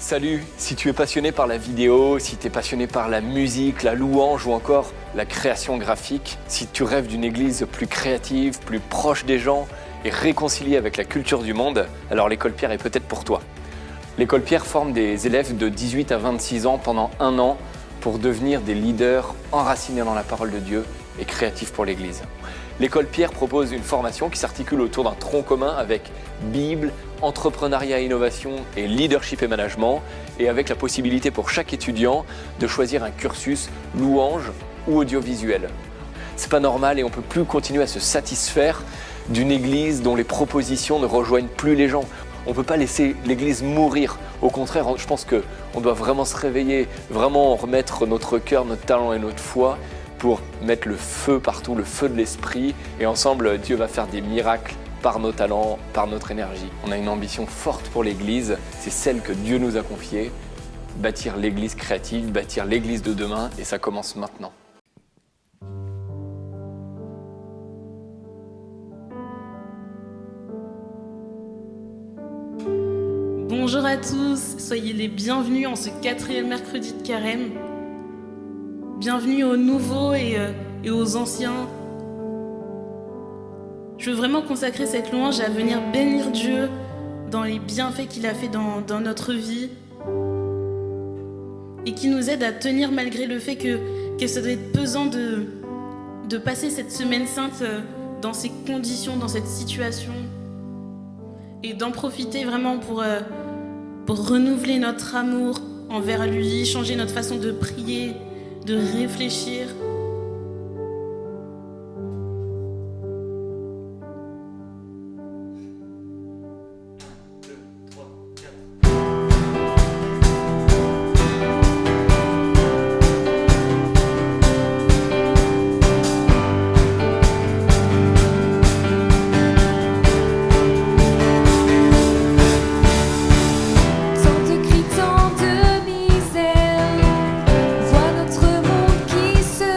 Salut, si tu es passionné par la vidéo, si tu es passionné par la musique, la louange ou encore la création graphique, si tu rêves d'une église plus créative, plus proche des gens et réconciliée avec la culture du monde, alors l'école Pierre est peut-être pour toi. L'école Pierre forme des élèves de 18 à 26 ans pendant 1 an pour devenir des leaders enracinés dans la parole de Dieu et créatifs pour l'église. L'école Pierre propose une formation qui s'articule autour d'un tronc commun avec Bible, entrepreneuriat et innovation et leadership et management, et avec la possibilité pour chaque étudiant de choisir un cursus louange ou audiovisuel. C'est pas normal et on peut plus continuer à se satisfaire d'une église dont les propositions ne rejoignent plus les gens. On peut pas laisser l'église mourir. Au contraire, je pense qu'on doit vraiment se réveiller, vraiment remettre notre cœur, notre talent et notre foi pour mettre le feu partout, le feu de l'esprit. Et ensemble, Dieu va faire des miracles par nos talents, par notre énergie. On a une ambition forte pour l'Église, c'est celle que Dieu nous a confiée. Bâtir l'Église créative, bâtir l'Église de demain, et ça commence maintenant. Bonjour à tous, soyez les bienvenus en ce 4e mercredi de Carême. Bienvenue aux nouveaux et aux anciens. Je veux vraiment consacrer cette louange à venir bénir Dieu dans les bienfaits qu'il a fait dans notre vie et qui nous aide à tenir malgré le fait que ça doit être pesant de passer cette semaine sainte dans ces conditions, dans cette situation, et d'en profiter vraiment pour renouveler notre amour envers lui, changer notre façon de prier, de réfléchir. Tant de misère, vois notre monde qui se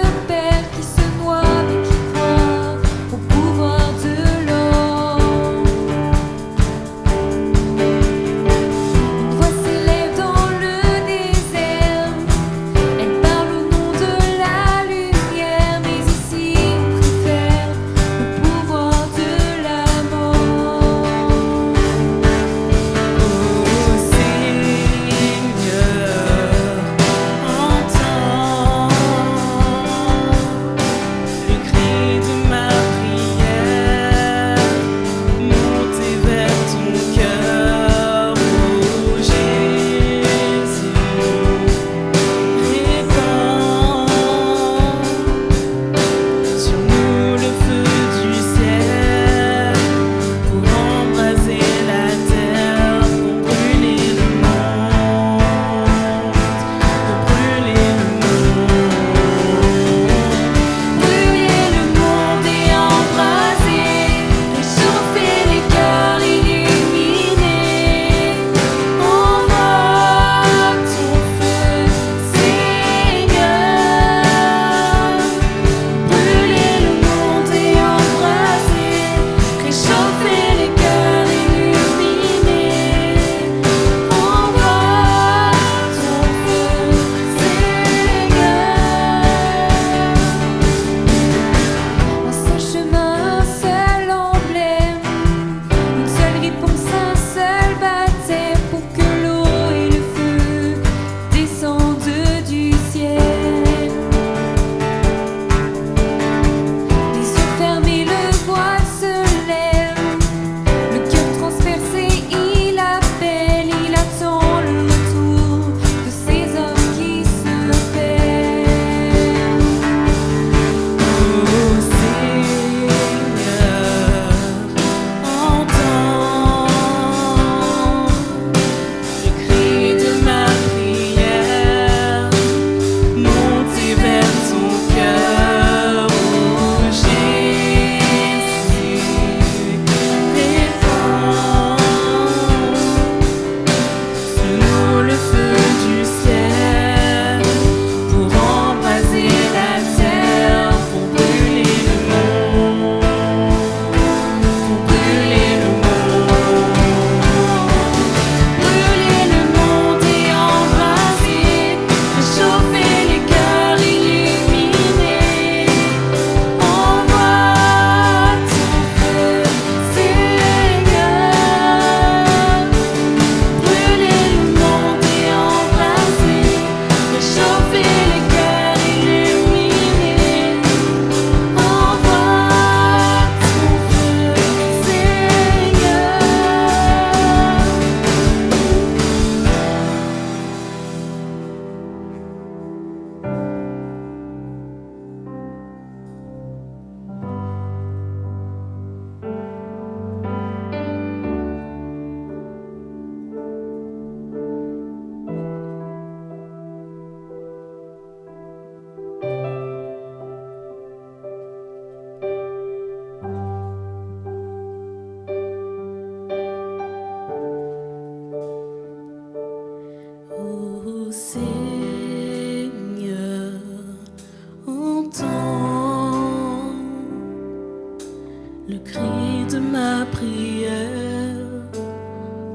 cri de ma prière,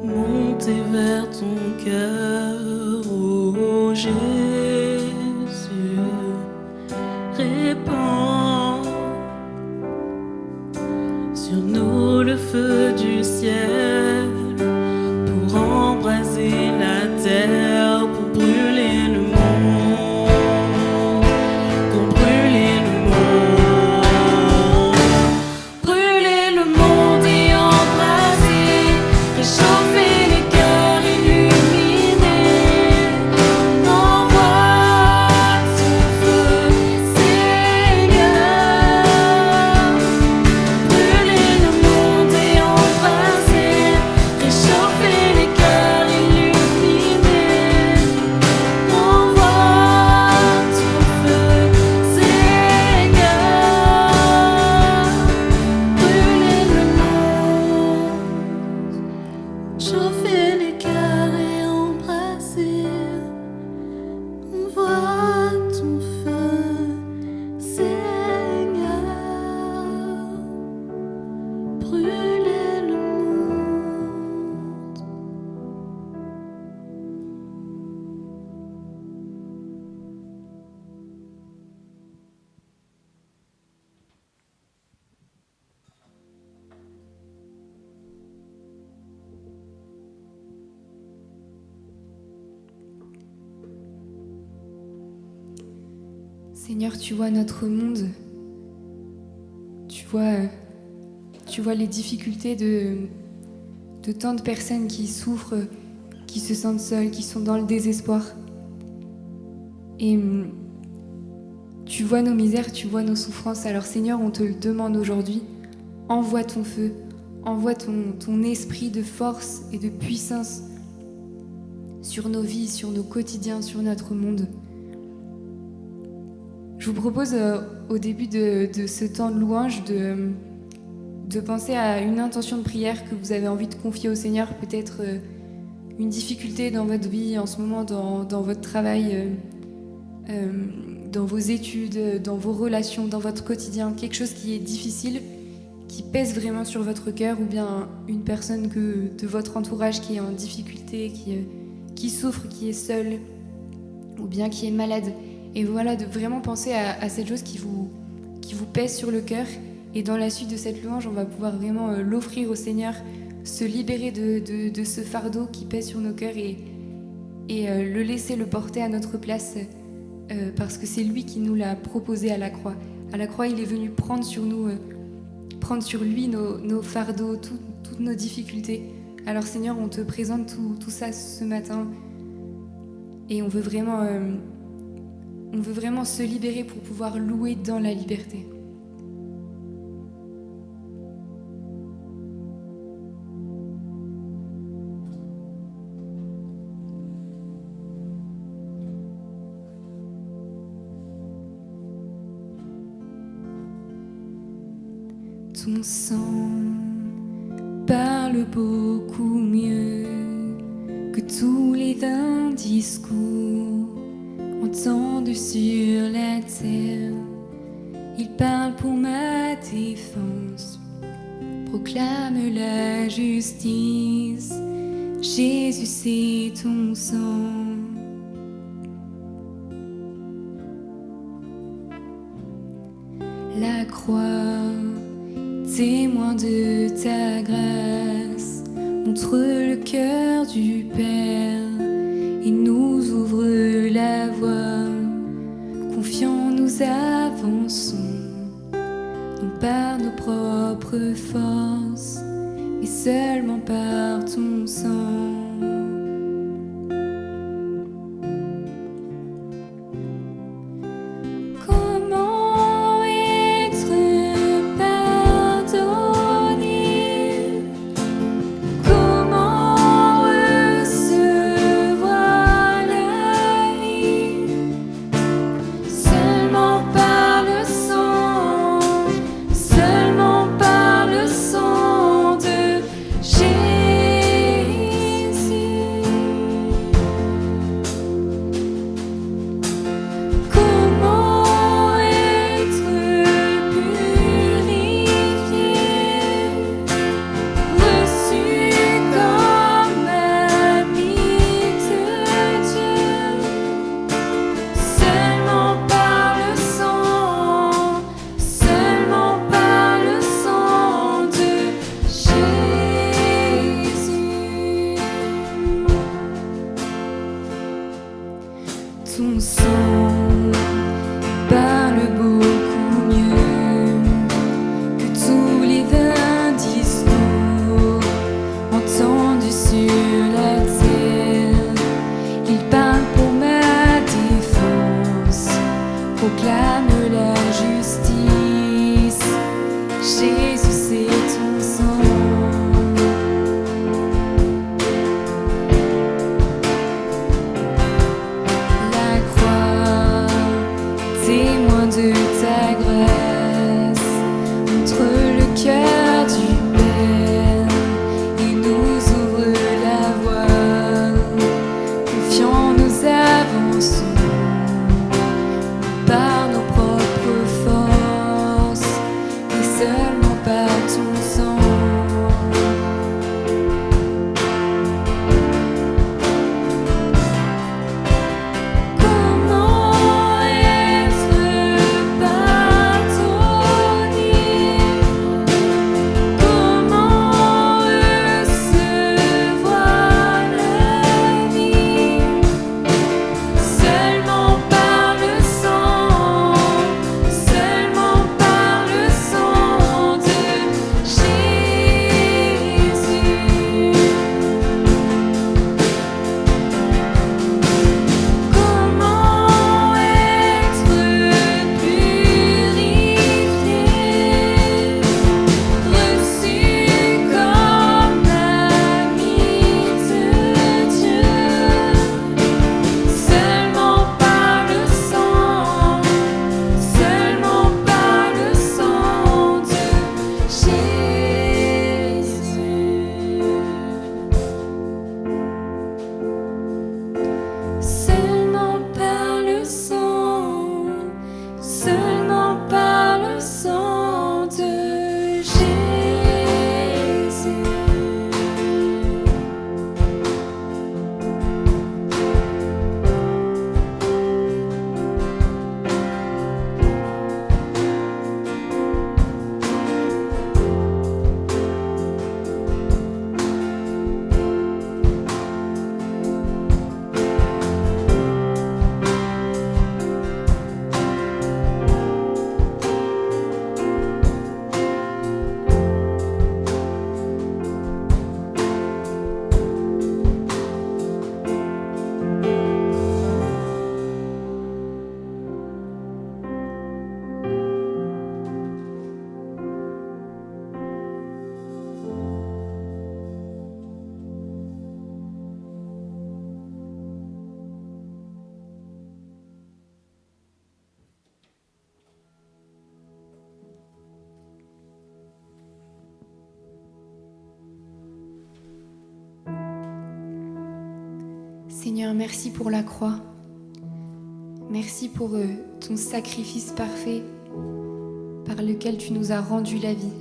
monter vers ton cœur, ô Jésus, répands sur nous le feu du ciel, pour embraser la terre, pour brûler le monde, pour brûler le monde, brûler le monde et embraser, réchauffer les cœurs illuminés. Envoie ton feu, Seigneur, brûler le monde et embraser, réchauffer les cœurs illuminés. Envoie ton feu, Seigneur, brûler le monde, chauffer les cœurs et embrasser. Envoie ton feu, Seigneur, brûler le monde. Seigneur, tu vois notre monde, tu vois les difficultés de tant de personnes qui souffrent, qui se sentent seules, qui sont dans le désespoir. Et tu vois nos misères, tu vois nos souffrances. Alors Seigneur, on te le demande aujourd'hui, envoie ton feu, envoie ton esprit de force et de puissance sur nos vies, sur nos quotidiens, sur notre monde. Je vous propose au début de ce temps de louange de penser à une intention de prière que vous avez envie de confier au Seigneur, peut-être une difficulté dans votre vie en ce moment, dans votre travail, dans vos études, dans vos relations, dans votre quotidien, quelque chose qui est difficile, qui pèse vraiment sur votre cœur, ou bien une personne de votre entourage qui est en difficulté, qui souffre, qui est seule, ou bien qui est malade. Et voilà, de vraiment penser à cette chose qui vous pèse sur le cœur. Et dans la suite de cette louange, on va pouvoir vraiment l'offrir au Seigneur, se libérer de ce fardeau qui pèse sur nos cœurs et le laisser le porter à notre place, parce que c'est lui qui nous l'a proposé à la croix. À la croix, il est venu prendre sur lui nos fardeaux, toutes nos difficultés. Alors Seigneur, on te présente tout ça ce matin, et on veut vraiment se libérer pour pouvoir louer dans la liberté. Ton sang parle beaucoup mieux que tous les vains discours entendus sur la terre. Il parle pour ma défense, proclame la justice. Jésus, c'est ton sang. La croix, témoin de ta grâce, montre le cœur du Père et nous ouvre la voie. Confiants, nous avançons, non par nos propres forces, mais seulement par ton sang. Seulement par le sang de Jésus. ton sang parle beaucoup mieux que tous les vains discours entendus sur la terre. Il parle pour ma défense, proclame la justice. Jésus, c'est ton sang. La croix, témoin de ta grâce, montre le cœur du Père et nous ouvre la voie. Confiant, nous avançons par nos propres forces et seulement par ton sang. Comment être pardonné? Comment recevoir la vie? Seulement par le sang, seulement par le sang de Jésus. Comment être purifié, reçu comme ami de Dieu? Seulement par le sang, seulement par le sang de Jésus. Seulement par le sang, seulement par le sang de Jésus. Seigneur, merci pour la croix. Merci pour ton sacrifice parfait par lequel tu nous as rendu la vie.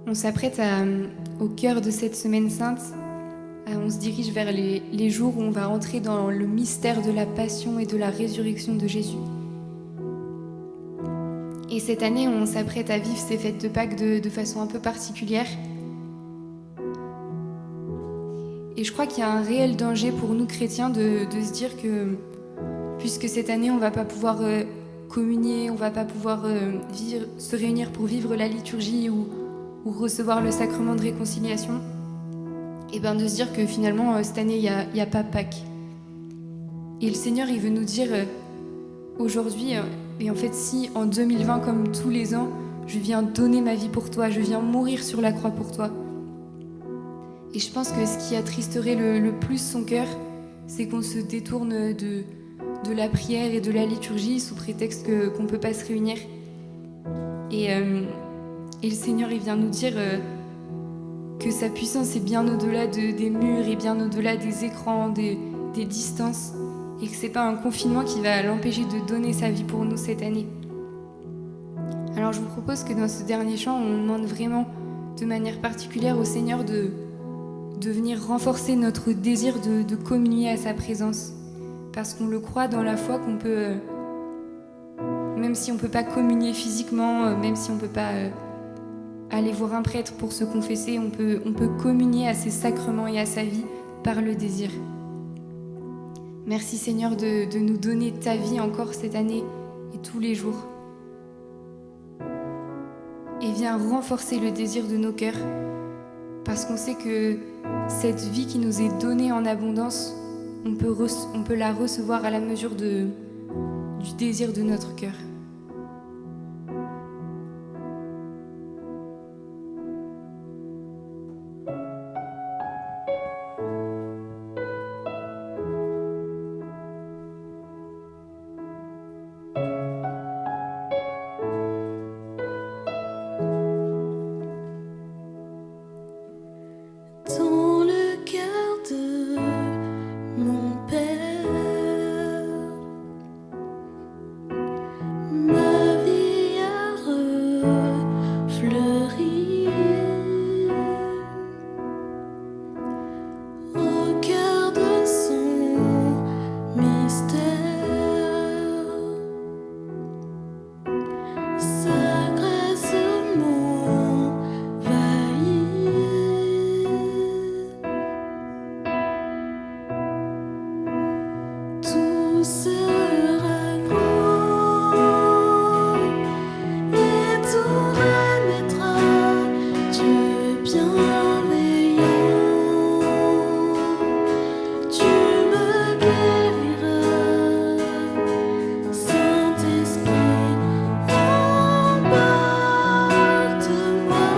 On s'apprête au cœur de cette semaine sainte. On se dirige vers les jours où on va entrer dans le mystère de la passion et de la résurrection de Jésus. Et cette année, on s'apprête à vivre ces fêtes de Pâques de façon un peu particulière. Et je crois qu'il y a un réel danger pour nous chrétiens de se dire que puisque cette année on va pas pouvoir communier, on va pas pouvoir se réunir pour vivre la liturgie ou recevoir le sacrement de réconciliation, et bien de se dire que finalement cette année il y a pas Pâques. Et le Seigneur il veut nous dire aujourd'hui, et en fait si en 2020 comme tous les ans, je viens donner ma vie pour toi, je viens mourir sur la croix pour toi. Et je pense que ce qui attristerait le plus son cœur, c'est qu'on se détourne de la prière et de la liturgie sous prétexte qu'on ne peut pas se réunir. Et le Seigneur, il vient nous dire que sa puissance est bien au-delà des murs et bien au-delà des écrans, des distances, et que ce n'est pas un confinement qui va l'empêcher de donner sa vie pour nous cette année. Alors je vous propose que dans ce dernier chant, on demande vraiment de manière particulière au Seigneur de venir renforcer notre désir de communier à sa présence. Parce qu'on le croit dans la foi qu'on peut, même si on ne peut pas communier physiquement, même si on ne peut pas aller voir un prêtre pour se confesser, on peut communier à ses sacrements et à sa vie par le désir. Merci Seigneur de nous donner ta vie encore cette année et tous les jours. Et viens renforcer le désir de nos cœurs, parce qu'on sait que cette vie qui nous est donnée en abondance, on peut la recevoir à la mesure du désir de notre cœur. Dans le cœur de mon Père, ma vie a refleuri. Au cœur de son mystère, sa grâce m'envahit. Tout sera grand et tout renaîtra. Dieu bienveillant, tu me guériras. Saint-Esprit, emporte-moi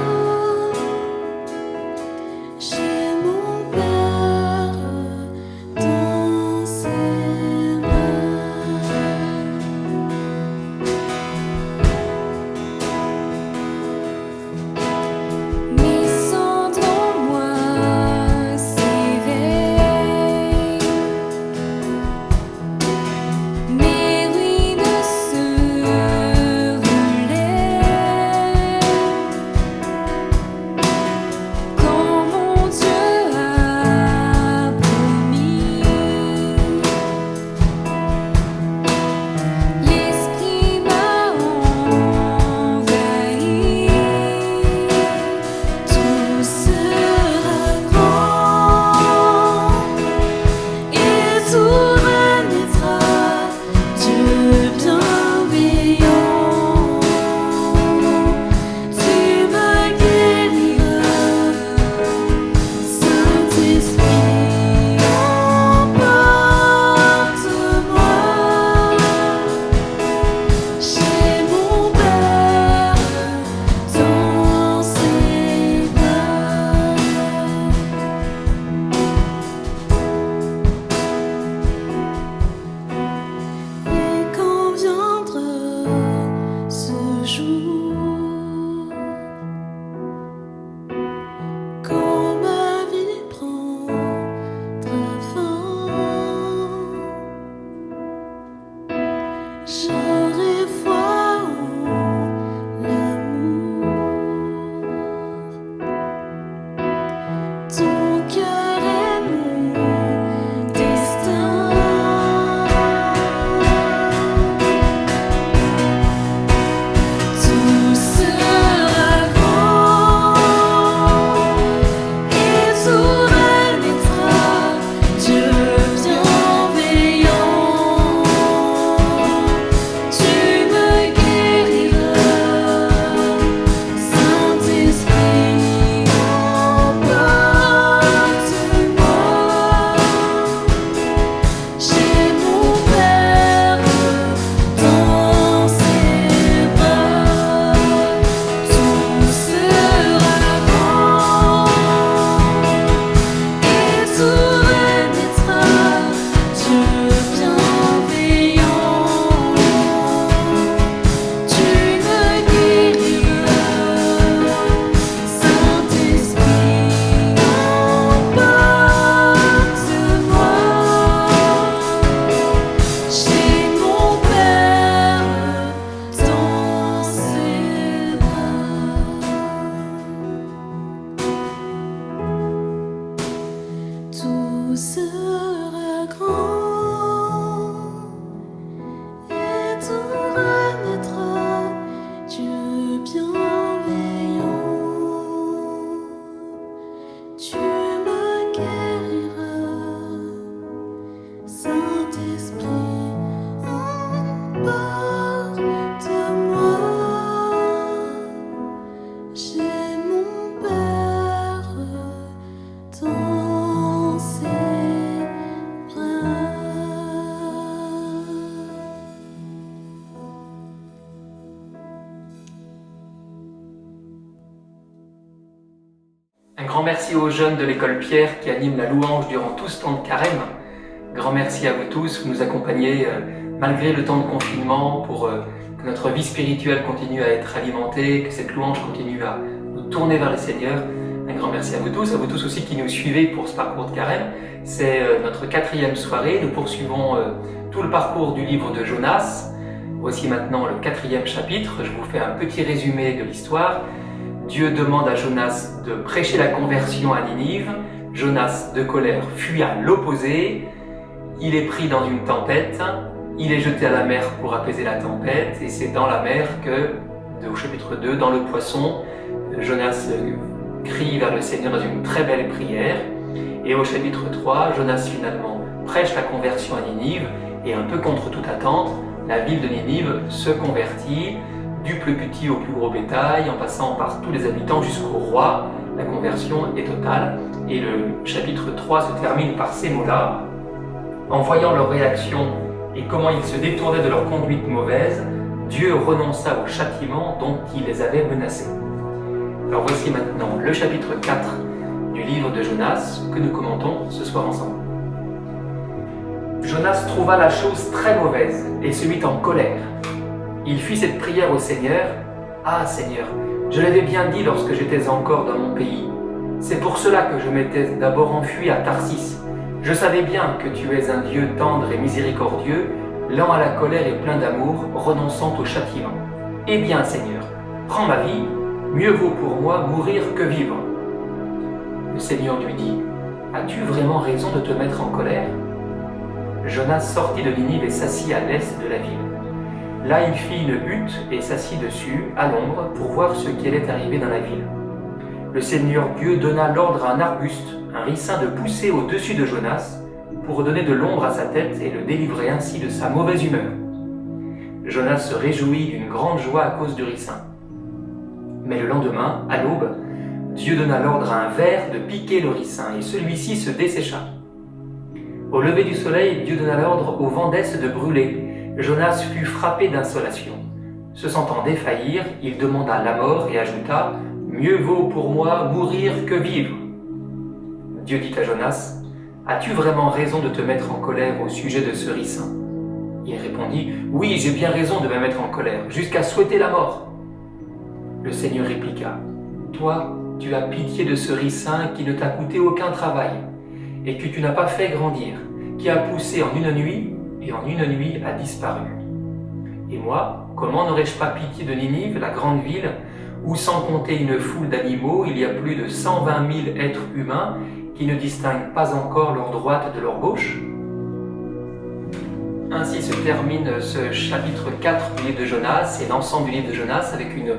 chez mon Père dans ses bras. Mes cendres en moi s'éveillent, mes ruines se relèvent. Quand mon Dieu a promis, l'Esprit m'a envahi. Tout sera grand et tout renaîtra. Dieu bienveillant, tu me guériras. Saint-Esprit, emporte-moi chez mon Père dans ses bras. Et quand viendra ce jour, quand ma vie prendra fin, j'aurai foi en l'amour. Ton cœur est mon destin. Tout sera grand et tout renaîtra. Dieu bienveillant, tu me guériras. Saint-Esprit, emporte-moi chez mon Père dans ses bras. Tout sera grand et tout renaîtra. Dieu bienveillant, tu me guériras. Saint-Esprit, emporte-moi chez mon Père dans ses bras. Tout sera grand et tout renaîtra. Dieu bienveillant, tu me guériras. merci aux jeunes de l'école Pierre qui animent la louange durant tout ce temps de carême. Grand merci à vous tous, vous nous accompagnez malgré le temps de confinement pour que notre vie spirituelle continue à être alimentée, que cette louange continue à nous tourner vers le Seigneur. Un grand merci à vous tous aussi qui nous suivez pour ce parcours de carême. C'est notre 4e soirée, nous poursuivons tout le parcours du livre de Jonas. Voici maintenant le 4e chapitre, je vous fais un petit résumé de l'histoire. Dieu demande à Jonas de prêcher la conversion à Ninive. Jonas, de colère, fuit à l'opposé. Il est pris dans une tempête. Il est jeté à la mer pour apaiser la tempête. Et c'est dans la mer que, au chapitre 2, dans le poisson, Jonas crie vers le Seigneur dans une très belle prière. Et au chapitre 3, Jonas finalement prêche la conversion à Ninive. Et un peu contre toute attente, la ville de Ninive se convertit. Du plus petit au plus gros bétail, en passant par tous les habitants jusqu'au roi, la conversion est totale. Et le chapitre 3 se termine par ces mots-là. En voyant leur réaction et comment ils se détournaient de leur conduite mauvaise, Dieu renonça au châtiment dont il les avait menacés. Alors voici maintenant le chapitre 4 du livre de Jonas que nous commentons ce soir ensemble. Jonas trouva la chose très mauvaise et se mit en colère. Il fit cette prière au Seigneur. « Ah Seigneur, je l'avais bien dit lorsque j'étais encore dans mon pays. C'est pour cela que je m'étais d'abord enfui à Tarsis. Je savais bien que tu es un Dieu tendre et miséricordieux, lent à la colère et plein d'amour, renonçant au châtiment. Eh bien Seigneur, prends ma vie, mieux vaut pour moi mourir que vivre. » Le Seigneur lui dit, « As-tu vraiment raison de te mettre en colère ?» Jonas sortit de Ninive et s'assit à l'est de la ville. Là, il fit une hutte et s'assit dessus, à l'ombre, pour voir ce qui allait arriver dans la ville. Le Seigneur Dieu donna l'ordre à un arbuste, un ricin, de pousser au-dessus de Jonas, pour donner de l'ombre à sa tête et le délivrer ainsi de sa mauvaise humeur. Jonas se réjouit d'une grande joie à cause du ricin. Mais le lendemain, à l'aube, Dieu donna l'ordre à un ver de piquer le ricin, et celui-ci se dessécha. Au lever du soleil, Dieu donna l'ordre au vent d'est de brûler. Jonas fut frappé d'insolation. Se sentant défaillir, il demanda la mort et ajouta « Mieux vaut pour moi mourir que vivre ». Dieu dit à Jonas « As-tu vraiment raison de te mettre en colère au sujet de ce ricin ?» Il répondit « Oui, j'ai bien raison de me mettre en colère, jusqu'à souhaiter la mort. » Le Seigneur répliqua « Toi, tu as pitié de ce ricin qui ne t'a coûté aucun travail, et que tu n'as pas fait grandir, qui a poussé en une nuit, et en une nuit a disparu. Et moi, comment n'aurais-je pas pitié de Ninive, la grande ville, où sans compter une foule d'animaux, il y a plus de 120 000 êtres humains qui ne distinguent pas encore leur droite de leur gauche ?» Ainsi se termine ce chapitre 4 du livre de Jonas et l'ensemble du livre de Jonas avec une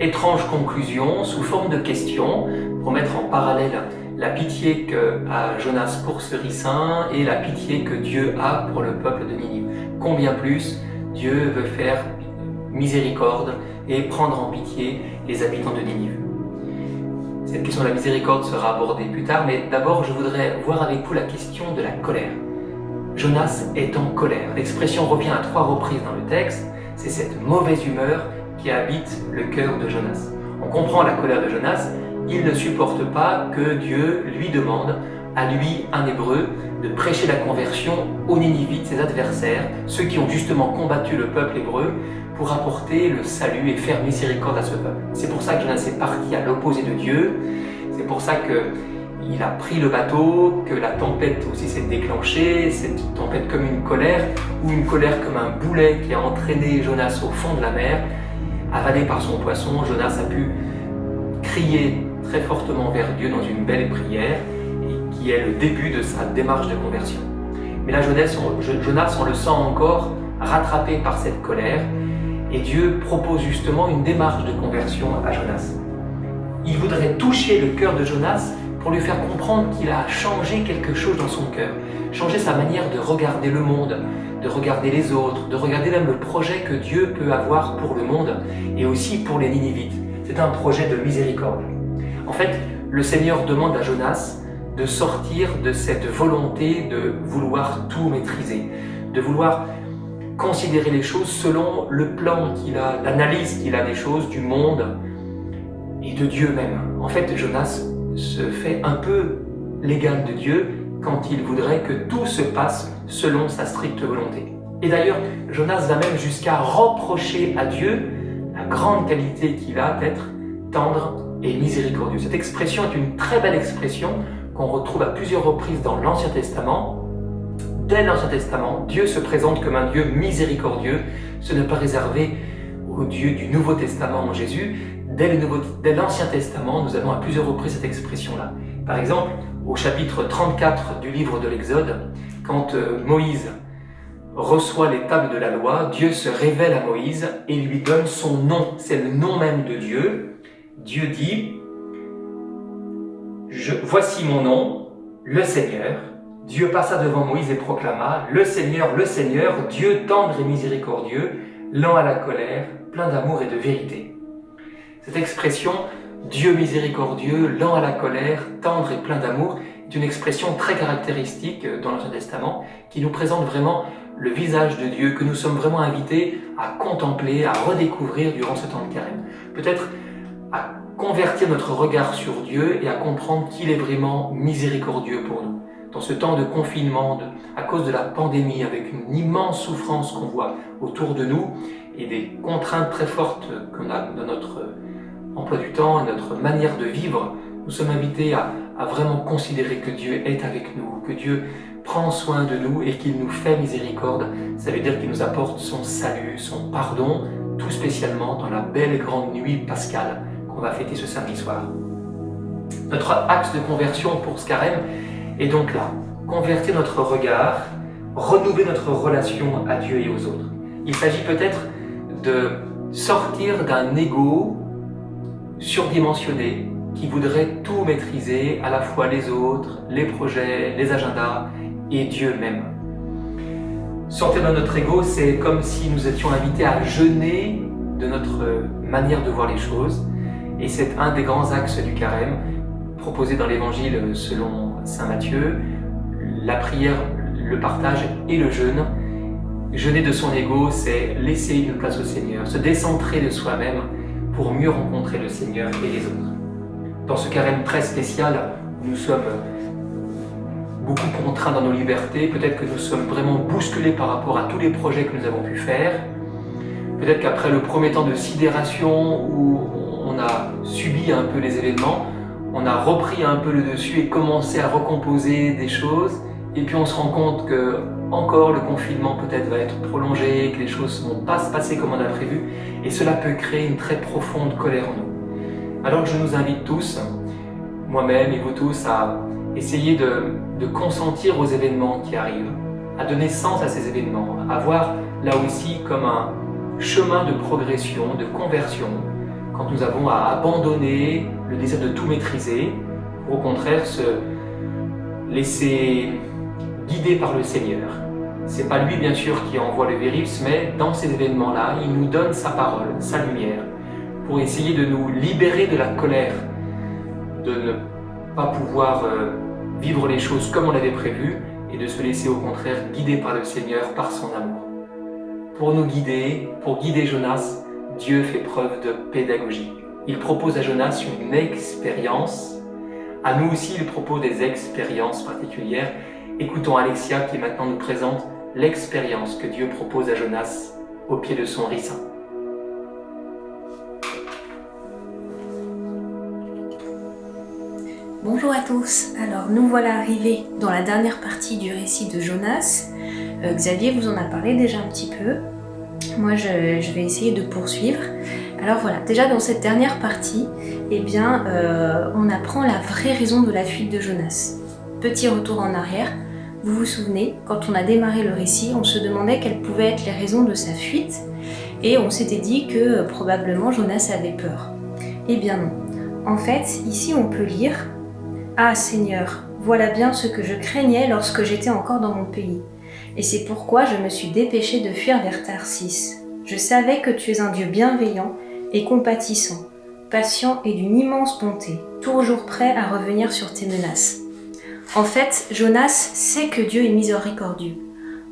étrange conclusion sous forme de question pour mettre en parallèle la pitié qu'a Jonas pour ce ricin et la pitié que Dieu a pour le peuple de Ninive. Combien plus Dieu veut faire miséricorde et prendre en pitié les habitants de Ninive. Cette question de la miséricorde sera abordée plus tard, mais d'abord je voudrais voir avec vous la question de la colère. Jonas est en colère. L'expression revient à 3 reprises dans le texte. C'est cette mauvaise humeur qui habite le cœur de Jonas. On comprend la colère de Jonas. Il ne supporte pas que Dieu lui demande, à lui, un Hébreu, de prêcher la conversion aux Ninivites, ses adversaires, ceux qui ont justement combattu le peuple hébreu, pour apporter le salut et faire miséricorde à ce peuple. C'est pour ça que Jonas est parti à l'opposé de Dieu. C'est pour ça qu'il a pris le bateau, que la tempête aussi s'est déclenchée, cette tempête comme une colère, ou une colère comme un boulet qui a entraîné Jonas au fond de la mer. Avalé par son poisson, Jonas a pu crier très fortement vers Dieu dans une belle prière, et qui est le début de sa démarche de conversion. Mais là, Jonas, on le sent encore rattrapé par cette colère, et Dieu propose justement une démarche de conversion à Jonas. Il voudrait toucher le cœur de Jonas pour lui faire comprendre qu'il a changé quelque chose dans son cœur, changer sa manière de regarder le monde, de regarder les autres, de regarder même le projet que Dieu peut avoir pour le monde et aussi pour les Ninivites. C'est un projet de miséricorde. En fait, le Seigneur demande à Jonas de sortir de cette volonté de vouloir tout maîtriser, de vouloir considérer les choses selon le plan qu'il a, l'analyse qu'il a des choses, du monde et de Dieu même. En fait, Jonas se fait un peu l'égal de Dieu quand il voudrait que tout se passe selon sa stricte volonté. Et d'ailleurs, Jonas va même jusqu'à reprocher à Dieu la grande qualité qu'il a d'être tendre et miséricordieux. Cette expression est une très belle expression qu'on retrouve à plusieurs reprises dans l'Ancien Testament. Dès l'Ancien Testament, Dieu se présente comme un Dieu miséricordieux. Ce n'est pas réservé au Dieu du Nouveau Testament en Jésus. Dès l'Ancien Testament, nous avons à plusieurs reprises cette expression-là. Par exemple, au chapitre 34 du livre de l'Exode, quand Moïse reçoit les tables de la loi, Dieu se révèle à Moïse et lui donne son nom. C'est le nom même de Dieu. Dieu dit « Voici mon nom, le Seigneur ». Dieu passa devant Moïse et proclama « Le Seigneur, Dieu tendre et miséricordieux, lent à la colère, plein d'amour et de vérité ». Cette expression « Dieu miséricordieux, lent à la colère, tendre et plein d'amour » est une expression très caractéristique dans l'Ancien Testament qui nous présente vraiment le visage de Dieu que nous sommes vraiment invités à contempler, à redécouvrir durant ce temps de carême. Peut-être à convertir notre regard sur Dieu et à comprendre qu'il est vraiment miséricordieux pour nous. Dans ce temps de confinement, à cause de la pandémie, avec une immense souffrance qu'on voit autour de nous et des contraintes très fortes qu'on a dans notre emploi du temps et notre manière de vivre, nous sommes invités à vraiment considérer que Dieu est avec nous, que Dieu prend soin de nous et qu'il nous fait miséricorde. Ça veut dire qu'il nous apporte son salut, son pardon, tout spécialement dans la belle et grande nuit pascale qu'on va fêter ce samedi soir. Notre axe de conversion pour ce carême est donc là, convertir notre regard, renouveler notre relation à Dieu et aux autres. Il s'agit peut-être de sortir d'un ego surdimensionné qui voudrait tout maîtriser, à la fois les autres, les projets, les agendas et Dieu même. Sortir de notre ego, c'est comme si nous étions invités à jeûner de notre manière de voir les choses, et c'est un des grands axes du carême proposé dans l'évangile selon saint Matthieu, la prière, le partage et le jeûne. Jeûner de son ego, c'est laisser une place au Seigneur, se décentrer de soi-même pour mieux rencontrer le Seigneur et les autres. Dans ce carême très spécial, nous sommes beaucoup contraints dans nos libertés, peut-être que nous sommes vraiment bousculés par rapport à tous les projets que nous avons pu faire. Peut-être qu'après le premier temps de sidération où on a subi un peu les événements, on a repris un peu le dessus et commencé à recomposer des choses. Et puis on se rend compte que encore le confinement peut-être va être prolongé, que les choses ne vont pas se passer comme on a prévu. Et cela peut créer une très profonde colère en nous. Alors je nous invite tous, moi-même et vous tous, à essayer de consentir aux événements qui arrivent, à donner sens à ces événements, à voir là aussi comme un chemin de progression, de conversion, quand nous avons à abandonner le désir de tout maîtriser, pour au contraire se laisser guider par le Seigneur. C'est pas lui bien sûr qui envoie le virus, mais dans ces événements-là, il nous donne sa parole, sa lumière, pour essayer de nous libérer de la colère, de ne pas pouvoir vivre les choses comme on l'avait prévu, et de se laisser au contraire guider par le Seigneur, par son amour. Pour nous guider, pour guider Jonas, Dieu fait preuve de pédagogie. Il propose à Jonas une expérience. À nous aussi, il propose des expériences particulières. Écoutons Alexia qui maintenant nous présente l'expérience que Dieu propose à Jonas au pied de son ricin. Bonjour à tous, alors nous voilà arrivés dans la dernière partie du récit de Jonas. Xavier vous en a parlé déjà un petit peu, moi je vais essayer de poursuivre. Alors voilà, déjà dans cette dernière partie, on apprend la vraie raison de la fuite de Jonas. Petit retour en arrière, vous vous souvenez, quand on a démarré le récit, on se demandait quelles pouvaient être les raisons de sa fuite et on s'était dit que probablement Jonas avait peur. Eh bien non, en fait ici on peut lire « Ah Seigneur, voilà bien ce que je craignais lorsque j'étais encore dans mon pays. Et c'est pourquoi je me suis dépêché de fuir vers Tarsis. Je savais que tu es un Dieu bienveillant et compatissant, patient et d'une immense bonté, toujours prêt à revenir sur tes menaces. » En fait, Jonas sait que Dieu est miséricordieux.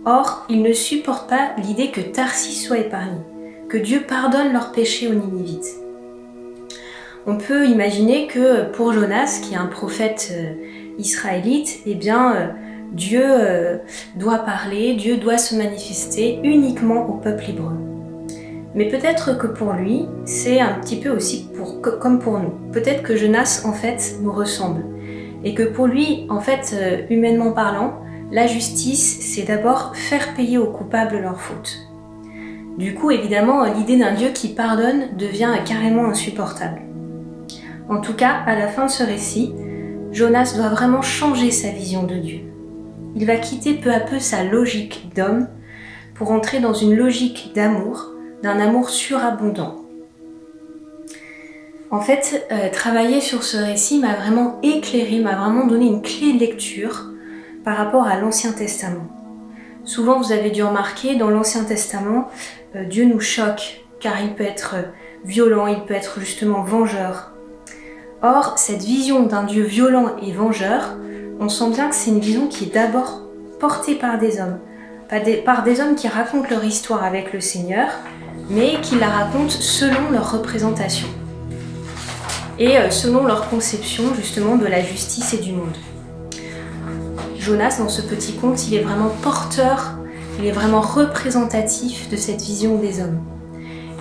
Or, il ne supporte pas l'idée que Tarsis soit épargné, que Dieu pardonne leurs péchés aux Ninivites. on peut imaginer que pour Jonas, qui est un prophète israélite, eh bien Dieu doit parler, Dieu doit se manifester uniquement au peuple hébreu. Mais peut-être que pour lui, c'est un petit peu aussi comme pour nous. Peut-être que Jonas, en fait, nous ressemble. Et que pour lui, en fait, humainement parlant, la justice, c'est d'abord faire payer aux coupables leurs fautes. Du coup, évidemment, l'idée d'un Dieu qui pardonne devient carrément insupportable. En tout cas, à la fin de ce récit, Jonas doit vraiment changer sa vision de Dieu. Il va quitter peu à peu sa logique d'homme pour entrer dans une logique d'amour, d'un amour surabondant. En fait, travailler sur ce récit m'a vraiment éclairé, m'a vraiment donné une clé de lecture par rapport à l'Ancien Testament. Souvent, vous avez dû remarquer, dans l'Ancien Testament, Dieu nous choque, car il peut être violent, il peut être justement vengeur. Or, cette vision d'un Dieu violent et vengeur, on sent bien que c'est une vision qui est d'abord portée par des hommes. Par des hommes qui racontent leur histoire avec le Seigneur, mais qui la racontent selon leur représentation et selon leur conception justement de la justice et du monde. Jonas, dans ce petit conte, il est vraiment porteur, il est vraiment représentatif de cette vision des hommes.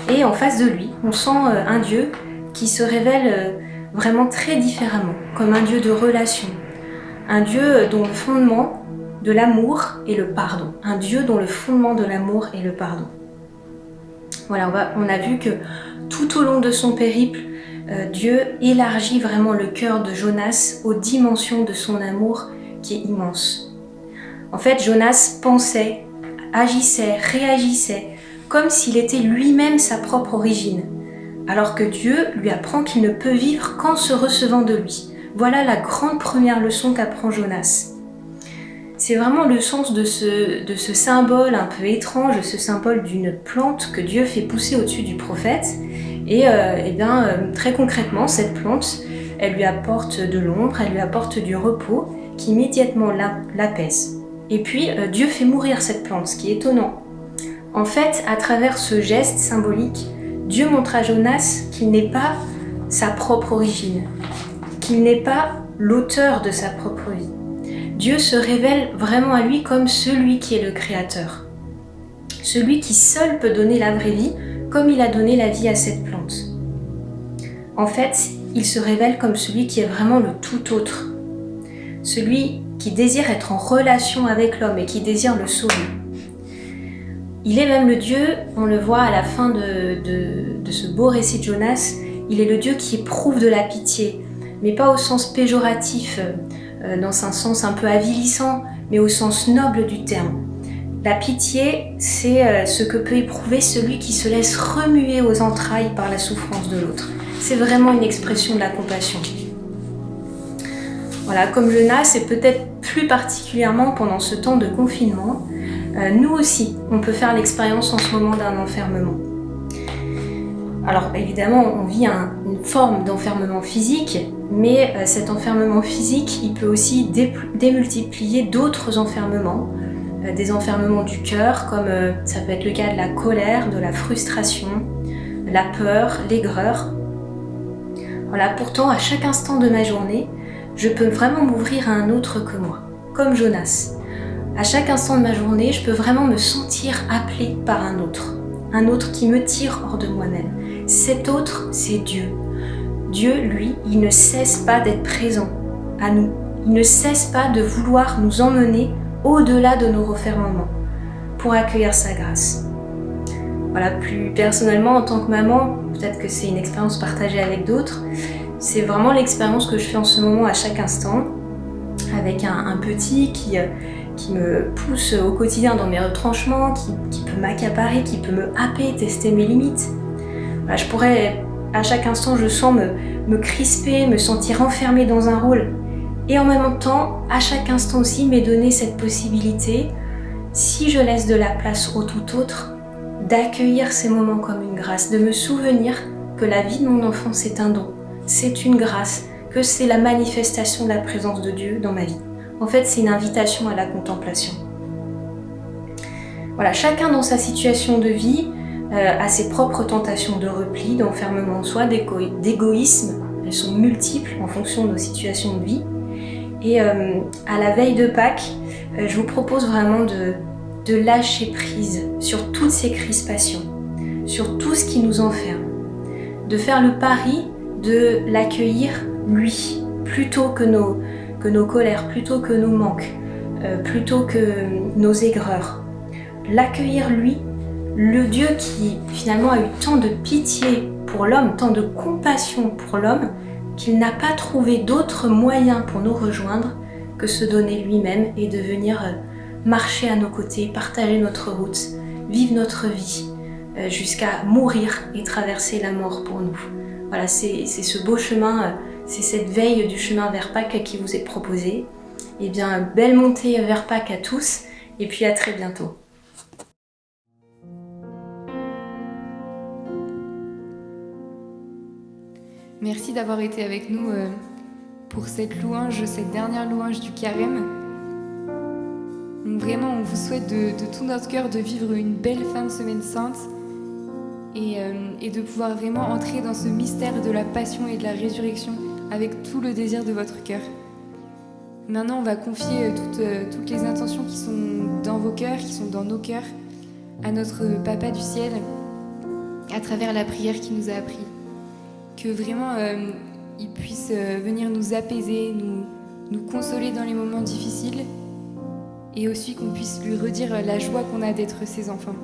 Et en face de lui, on sent un Dieu qui se révèle vraiment très différemment, comme un Dieu de relation, un Dieu dont le fondement de l'amour est le pardon, un Dieu dont le fondement de l'amour est le pardon. Voilà, on a vu que tout au long de son périple, Dieu élargit vraiment le cœur de Jonas aux dimensions de son amour qui est immense. En fait, Jonas pensait, agissait, réagissait comme s'il était lui-même sa propre origine, alors que Dieu lui apprend qu'il ne peut vivre qu'en se recevant de lui. Voilà la grande première leçon qu'apprend Jonas. C'est vraiment le sens de ce symbole un peu étrange, ce symbole d'une plante que Dieu fait pousser au-dessus du prophète. Et très concrètement, cette plante, elle lui apporte de l'ombre, elle lui apporte du repos qui immédiatement l'apaise. Et puis, Dieu fait mourir cette plante, ce qui est étonnant. En fait, à travers ce geste symbolique, Dieu montre à Jonas qu'il n'est pas sa propre origine, qu'il n'est pas l'auteur de sa propre vie. Dieu se révèle vraiment à lui comme celui qui est le Créateur. Celui qui seul peut donner la vraie vie, comme il a donné la vie à cette plante. En fait, il se révèle comme celui qui est vraiment le tout autre. Celui qui désire être en relation avec l'homme et qui désire le sauver. Il est même le Dieu, on le voit à la fin de ce beau récit de Jonas, il est le Dieu qui éprouve de la pitié, mais pas au sens péjoratif, dans un sens un peu avilissant, mais au sens noble du terme. La pitié, c'est ce que peut éprouver celui qui se laisse remuer aux entrailles par la souffrance de l'autre. C'est vraiment une expression de la compassion. Voilà, comme Jonas, et peut-être plus particulièrement pendant ce temps de confinement, nous aussi, on peut faire l'expérience en ce moment d'un enfermement. Alors évidemment, on vit une forme d'enfermement physique, mais cet enfermement physique, il peut aussi démultiplier d'autres enfermements, des enfermements du cœur, comme ça peut être le cas de la colère, de la frustration, la peur, l'aigreur. Voilà, pourtant, à chaque instant de ma journée, je peux vraiment m'ouvrir à un autre que moi, comme Jonas. À chaque instant de ma journée, je peux vraiment me sentir appelée par un autre qui me tire hors de moi-même. Cet autre, c'est Dieu. Dieu, lui, il ne cesse pas d'être présent à nous. Il ne cesse pas de vouloir nous emmener au-delà de nos refermements pour accueillir sa grâce. Voilà, plus personnellement, en tant que maman, peut-être que c'est une expérience partagée avec d'autres, c'est vraiment l'expérience que je fais en ce moment à chaque instant, avec un petit qui me pousse au quotidien dans mes retranchements, qui peut m'accaparer, qui peut me happer, tester mes limites. Voilà, je pourrais, à chaque instant, je sens me crisper, me sentir enfermée dans un rôle. Et en même temps, à chaque instant aussi, m'est donné cette possibilité, si je laisse de la place au tout autre, d'accueillir ces moments comme une grâce, de me souvenir que la vie de mon enfant, c'est un don, c'est une grâce, que c'est la manifestation de la présence de Dieu dans ma vie. En fait, c'est une invitation à la contemplation. Voilà, chacun dans sa situation de vie à ses propres tentations de repli, d'enfermement en soi, d'égoïsme. Elles sont multiples en fonction de nos situations de vie. Et à la veille de Pâques, je vous propose vraiment de lâcher prise sur toutes ces crispations, sur tout ce qui nous enferme, de faire le pari de l'accueillir lui, plutôt que nos colères, plutôt que nos manques, plutôt que nos aigreurs. L'accueillir lui, le Dieu qui finalement a eu tant de pitié pour l'homme, tant de compassion pour l'homme, qu'il n'a pas trouvé d'autre moyen pour nous rejoindre que se donner lui-même et de venir marcher à nos côtés, partager notre route, vivre notre vie, jusqu'à mourir et traverser la mort pour nous. Voilà, c'est ce beau chemin, c'est cette veille du chemin vers Pâques qui vous est proposée. Eh bien, belle montée vers Pâques à tous, et puis à très bientôt. Merci d'avoir été avec nous pour cette louange, cette dernière louange du carême. Donc vraiment, on vous souhaite de tout notre cœur de vivre une belle fin de semaine sainte et de pouvoir vraiment entrer dans ce mystère de la passion et de la résurrection avec tout le désir de votre cœur. Maintenant, on va confier toutes les intentions qui sont dans vos cœurs, qui sont dans nos cœurs, à notre Papa du ciel, à travers la prière qu'il nous a appris. Que vraiment, il puisse venir nous apaiser, nous consoler dans les moments difficiles, et aussi qu'on puisse lui redire la joie qu'on a d'être ses enfants.